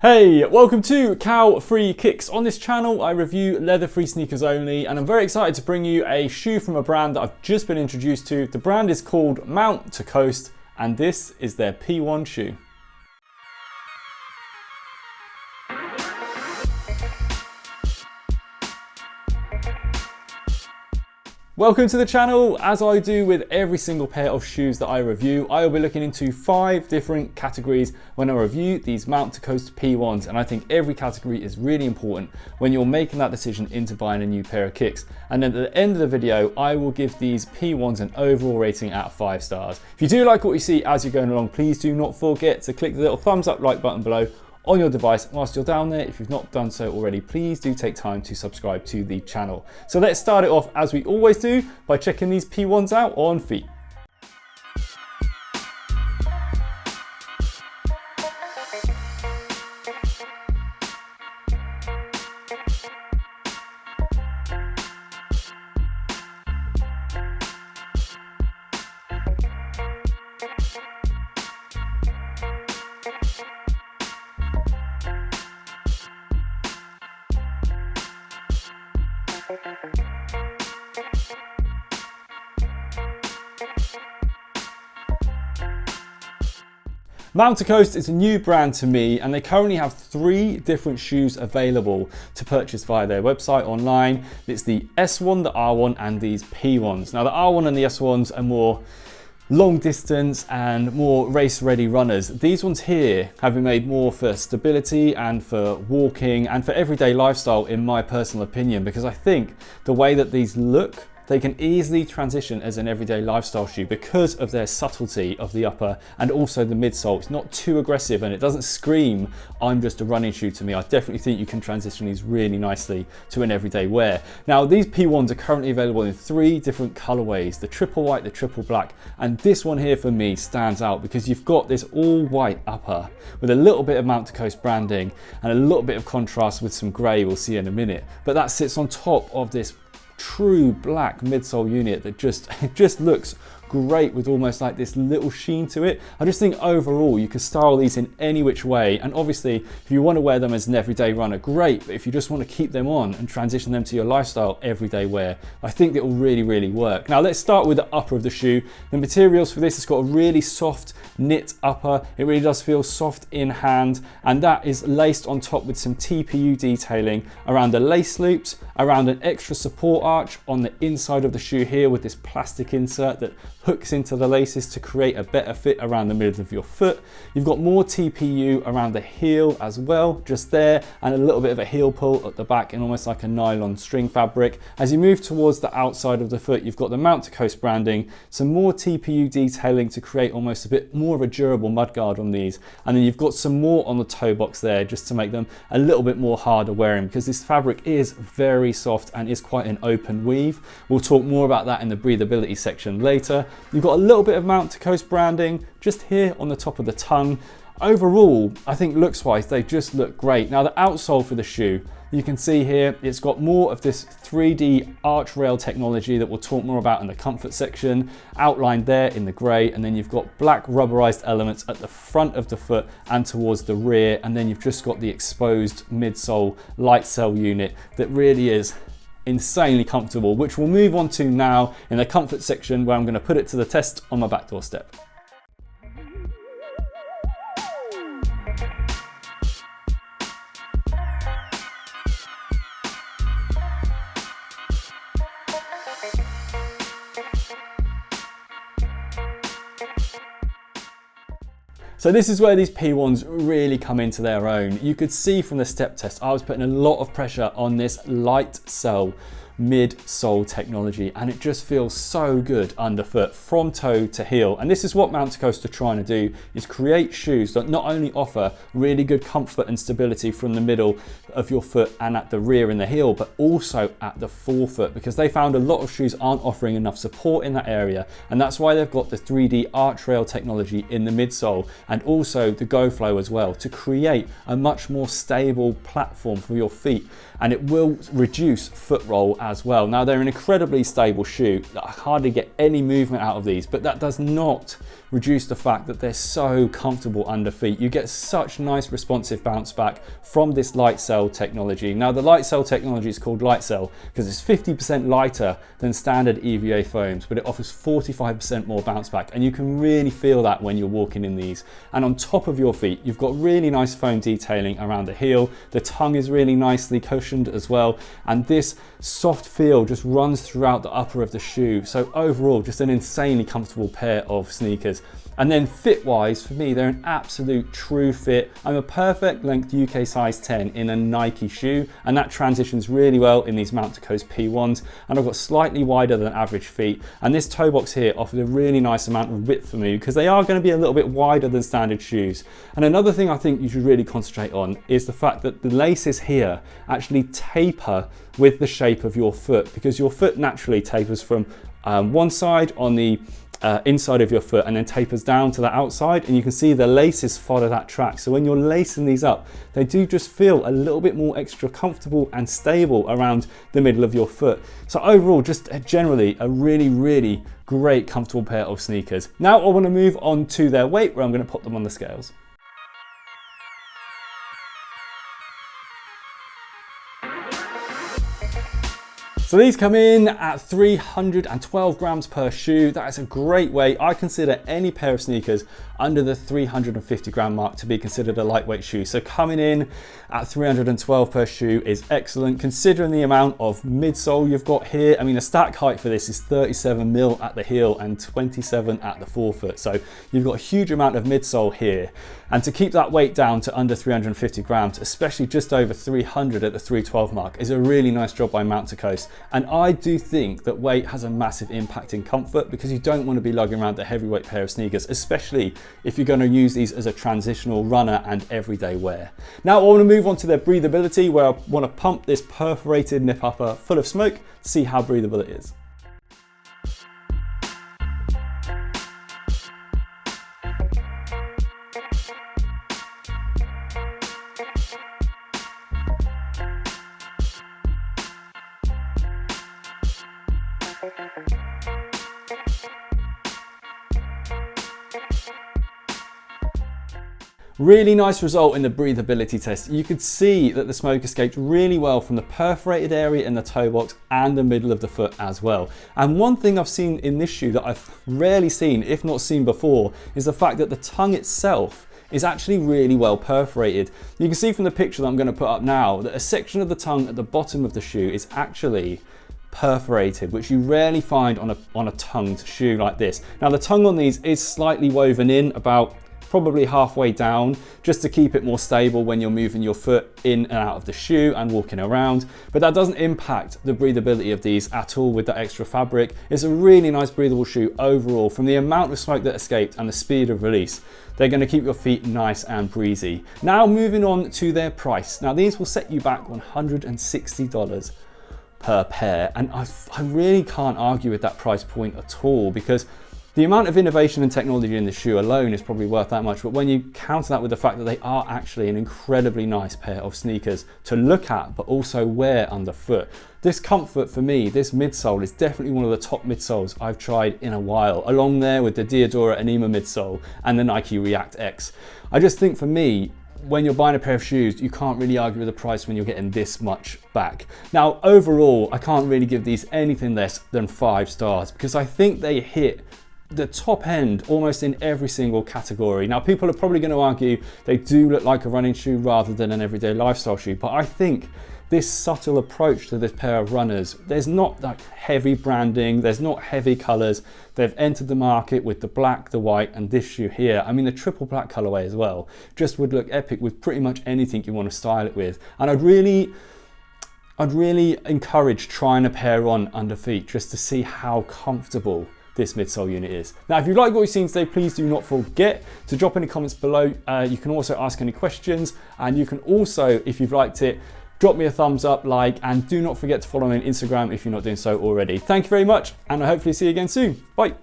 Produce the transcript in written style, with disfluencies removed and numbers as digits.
Hey, welcome to Cow Free Kicks. On this channel, I review leather-free sneakers only, and I'm very excited to bring you a shoe from a brand that I've just been introduced to. The brand is called mounttocoast, and this is their P1 shoe. Welcome to the channel. As I do with every single pair of shoes that I review, I will be looking into 5 different categories when I review these mounttocoast P1s, and I think every category is really important when you're making that decision into buying a new pair of kicks. And then at the end of the video, I will give these P1s an overall rating out of 5 stars. If you do like what you see as you're going along, please do not forget to click the little thumbs up like button below on your device whilst you're down there. If you've not done so already, please do take time to subscribe to the channel. So let's start it off as we always do by checking these P1s out on feet. Mounttocoast is a new brand to me, and they currently have 3 different shoes available to purchase via their website online. It's the S1, the R1 and these P1s. Now the R1 and the S1s are more long distance and more race ready runners. These ones here have been made more for stability and for walking and for everyday lifestyle, in my personal opinion, because I think the way that these look, they can easily transition as an everyday lifestyle shoe because of their subtlety of the upper and also the midsole. It's not too aggressive and it doesn't scream, I'm just a running shoe to me. I definitely think you can transition these really nicely to an everyday wear. Now these P1s are currently available in 3 different colorways, the triple white, the triple black, and this one here for me stands out because you've got this all white upper with a little bit of mounttocoast branding and a little bit of contrast with some gray we'll see in a minute. But that sits on top of this true black midsole unit that just looks great with almost like this little sheen to it. I just think overall you can style these in any which way, and obviously if you want to wear them as an everyday runner, great, but if you just want to keep them on and transition them to your lifestyle everyday wear, I think it will really work. Now let's start with the upper of the shoe. The materials for this, it's got a really soft knit upper. It really does feel soft in hand, and that is laced on top with some TPU detailing around the lace loops, around an extra support arch on the inside of the shoe here with this plastic insert that hooks into the laces to create a better fit around the middle of your foot. You've got more TPU around the heel as well, just there, and a little bit of a heel pull at the back in almost like a nylon string fabric. As you move towards the outside of the foot, you've got the mounttocoast branding, some more TPU detailing to create almost a bit more of a durable mudguard on these, and then you've got some more on the toe box there just to make them a little bit more harder wearing, because this fabric is very soft and is quite an open weave. We'll talk more about that in the breathability section later. You've got a little bit of mounttocoast branding just here on the top of the tongue. Overall, I think looks wise, they just look great. Now the outsole for the shoe, you can see here, it's got more of this 3D Archrail technology that we'll talk more about in the comfort section, outlined there in the gray, and then you've got black rubberized elements at the front of the foot and towards the rear, and then you've just got the exposed midsole LightCELL unit that really is insanely comfortable, which we'll move on to now in the comfort section, where I'm going to put it to the test on my back doorstep. So this is where these P1s really come into their own. You could see from the step test, I was putting a lot of pressure on this LightCELL midsole technology, and it just feels so good underfoot from toe to heel. And this is what mounttocoast are trying to do, is create shoes that not only offer really good comfort and stability from the middle of your foot and at the rear in the heel, but also at the forefoot, because they found a lot of shoes aren't offering enough support in that area, and that's why they've got the 3D Archrail technology in the midsole and also the GOFLOW as well, to create a much more stable platform for your feet, and it will reduce foot roll as well. Now they're an incredibly stable shoe. I hardly get any movement out of these, but that does not reduce the fact that they're so comfortable under feet. You get such nice responsive bounce back from this LightCELL technology. Now the LightCELL technology is called LightCELL because it's 50% lighter than standard EVA foams, but it offers 45% more bounce back, and you can really feel that when you're walking in these. And on top of your feet, you've got really nice foam detailing around the heel. The tongue is really nicely cushioned as well, and this soft feel just runs throughout the upper of the shoe. So overall, just an insanely comfortable pair of sneakers. And then fit wise, for me, they're an absolute true fit. I'm a perfect length UK size 10 in a Nike shoe, and that transitions really well in these mounttocoast P1s. And I've got slightly wider than average feet, and this toe box here offers a really nice amount of width for me because they are going to be a little bit wider than standard shoes. And another thing I think you should really concentrate on is the fact that the laces here actually taper with the shape of your foot, because your foot naturally tapers from one side on the inside of your foot and then tapers down to the outside, and you can see the laces follow that track. So when you're lacing these up, they do just feel a little bit more extra comfortable and stable around the middle of your foot. So overall, just generally a really great comfortable pair of sneakers. Now I want to move on to their weight, where I'm going to put them on the scales. So these come in at 312 grams per shoe. That is a great weight. I consider any pair of sneakers under the 350 gram mark to be considered a lightweight shoe. So coming in at 312 per shoe is excellent, considering the amount of midsole you've got here. I mean, the stack height for this is 37 mil at the heel and 27 at the forefoot. So you've got a huge amount of midsole here. And to keep that weight down to under 350 grams, especially just over 300 at the 312 mark, is a really nice job by mounttocoast. And I do think that weight has a massive impact in comfort, because you don't want to be lugging around a heavyweight pair of sneakers, especially if you're going to use these as a transitional runner and everyday wear. Now I want to move on to their breathability, where I want to pump this perforated nip upper full of smoke to see how breathable it is. Really nice result in the breathability test. You could see that the smoke escaped really well from the perforated area in the toe box and the middle of the foot as well. And one thing I've seen in this shoe that I've rarely seen, if not seen before, is the fact that the tongue itself is actually really well perforated. You can see from the picture that I'm going to put up now that a section of the tongue at the bottom of the shoe is actually perforated, which you rarely find on a tongued shoe like this. Now the tongue on these is slightly woven in, about probably halfway down, just to keep it more stable when you're moving your foot in and out of the shoe and walking around. But that doesn't impact the breathability of these at all with that extra fabric. It's a really nice breathable shoe overall. From the amount of smoke that escaped and the speed of release, they're going to keep your feet nice and breezy. Now moving on to their price. Now these will set you back $160 per pair, and I really can't argue with that price point at all, because the amount of innovation and technology in the shoe alone is probably worth that much. But when you counter that with the fact that they are actually an incredibly nice pair of sneakers to look at, but also wear underfoot, this comfort for me, this midsole is definitely one of the top midsoles I've tried in a while, along there with the Diadora Anima midsole and the Nike React X. I just think for me, when you're buying a pair of shoes, you can't really argue with the price when you're getting this much back. Now, overall, I can't really give these anything less than 5 stars, because I think they hit the top end almost in every single category. Now, people are probably going to argue they do look like a running shoe rather than an everyday lifestyle shoe, but I think this subtle approach to this pair of runners, there's not like heavy branding, there's not heavy colors. They've entered the market with the black, the white, and this shoe here. I mean, the triple black colorway as well just would look epic with pretty much anything you want to style it with. And I'd really encourage trying a pair on under feet just to see how comfortable this midsole unit is. Now, if you like what you've seen today, please do not forget to drop any comments below. You can also ask any questions, and you can also, if you've liked it, drop me a thumbs up, like, and do not forget to follow me on Instagram if you're not doing so already. Thank you very much, and I hopefully see you again soon. Bye.